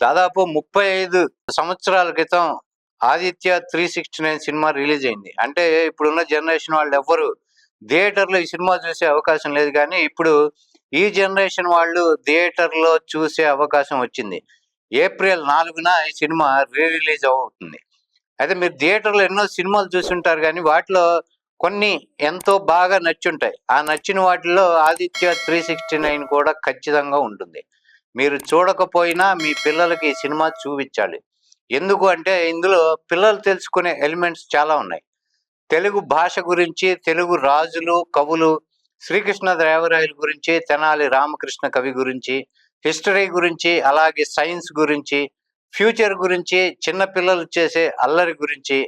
దాదాపు 35 సంవత్సరాల క్రితం 'ఆదిత్య 369' సినిమా రిలీజ్ అయింది. అంటే ఇప్పుడున్న జనరేషన్ వాళ్ళెవ్వరు థియేటర్‌లో ఈ సినిమా చూసే అవకాశం లేదు గానీ, ఇప్పుడు ఈ జనరేషన్ వాళ్ళు థియేటర్‌లో చూసే అవకాశం వచ్చింది. ఏప్రిల్ 4న ఈ సినిమా రిలీజ్ అవుతుంది. అయితే మీరు థియేటర్‌లో ఎన్నో సినిమాలు చూసుంటారు గానీ, వాటిలో కొన్ని ఎంతో బాగా నచ్చుంటాయి. ఆ నచ్చిన వాటిల్లో 'ఆదిత్య 369' కూడా ఖచ్చితంగా ఉంటుంది. మీరు చూడకపోయినా మీ పిల్లలకి ఈ సినిమా చూపించాలి. ఎందుకు అంటే ఇందులో పిల్లలు తెలుసుకునే ఎలిమెంట్స్ చాలా ఉన్నాయి. తెలుగు భాష గురించి, తెలుగు రాజులు, కవులు, శ్రీకృష్ణదేవరాయల గురించి, తెనాలి రామకృష్ణ కవి గురించి, హిస్టరీ గురించి, అలాగే సైన్స్ గురించి, ఫ్యూచర్ గురించి, చిన్న పిల్లలు చేసే అల్లరి గురించి,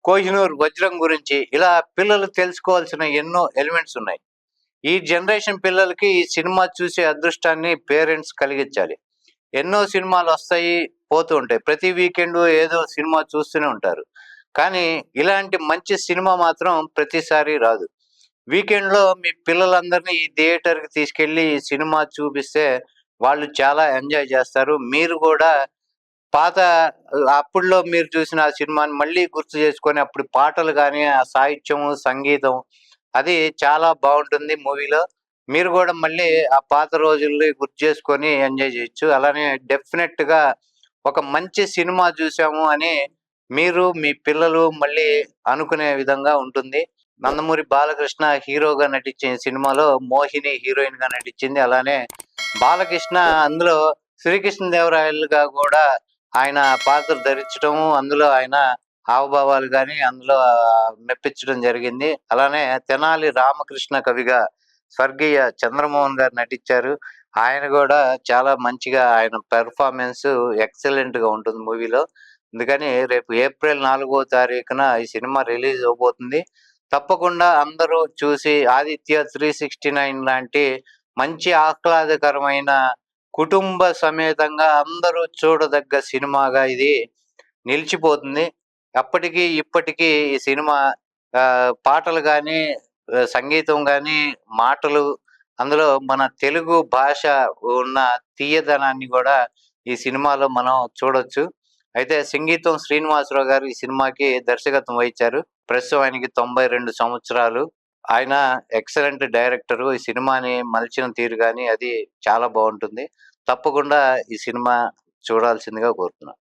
కోహినూర్ వజ్రం గురించి, ఇలా పిల్లలు తెలుసుకోవాల్సిన ఎన్నో ఎలిమెంట్స్ ఉన్నాయి. ఈ జనరేషన్ పిల్లలకి ఈ సినిమా చూసే అదృష్టాన్ని పేరెంట్స్ కలిగించాలి. ఎన్నో సినిమాలు వస్తాయి, పోతూ ఉంటాయి. ప్రతి వీకెండ్ ఏదో సినిమా చూస్తూనే ఉంటారు. కానీ ఇలాంటి మంచి సినిమా మాత్రం ప్రతిసారి రాదు. వీకెండ్‌లో మీ పిల్లలందరినీ ఈ థియేటర్‌కి తీసుకెళ్ళి ఈ సినిమా చూపిస్తే వాళ్ళు చాలా ఎంజాయ్ చేస్తారు. మీరు కూడా పాత అప్పుడులో మీరు చూసిన ఆ సినిమాని మళ్ళీ గుర్తు చేసుకొని అప్పుడు పాటలు గాని, ఆ సాహిత్యము, సంగీతం అది చాలా బావుంటుంది మూవీలో. మీరు గూడా మళ్ళీ ఆ పాత రోజుల్ని గుర్తు చేసుకొని ఎంజాయ్ జేయొచ్చు. అలానే డెఫినెట్‌గా ఒక మంచి సినిమా జూసాము అని మీరు, మీ పిల్లలు మళ్ళీ అనుకునే విధంగా ఉంటుంది. నందమూరి బాలకృష్ణ హీరోగా నటించిన సినిమాలో మోహిని హీరోయిన్‌గా నటించింది. అలానే బాలకృష్ణ అందులో శ్రీకృష్ణదేవరాయలుగా గూడా ఆయన పాత్ర ధరించడం, అందులో ఆయన హావభావాలు గాని అందులో మెప్పించడం జరిగింది. అలానే తెనాలి రామకృష్ణ కవిగా స్వర్గీయ చంద్రమోహన్ గారు నటించారు. ఆయన గూడా చాలా మంచిగా ఆయన పెర్ఫార్మన్స్ ఎక్సలెంట్‌గా ఉంటుంది మూవీలో. అందుకని రేపు ఏప్రిల్ 4వ తారీఖున ఈ సినిమా రిలీజ్ అవ్వబోతుంది. తప్పకుండా అందరూ చూసి 'ఆదిత్య 369' లాంటి మంచి ఆహ్లాదకరమైన కుటుంబ సమేతంగా అందరూ చూడదగ్గ సినిమాగా ఇది నిలిచిపోతుంది. అప్పటికి, ఇప్పటికి ఈ సినిమా పాటలు గాని, సంగీతం గాని, మాటలు అందులో మన తెలుగు భాష ఉన్న తీయదనాన్ని గూడా ఈ సినిమాలో మనం చూడొచ్చు. అయితే సంగీతం శ్రీనివాసరావు గారు ఈ సినిమాకి దర్శకత్వం వహించారు. ప్రస్తుతం ఆయనకి 92 సంవత్సరాలు. ఆయన ఎక్సలెంట్ డైరెక్టరు. ఈ సినిమాని మలిచిన తీరు గాని అది చాలా బావుంటుంది. తప్పకుండా ఈ సినిమా చూడాల్సిందిగా కోరుతున్నాను.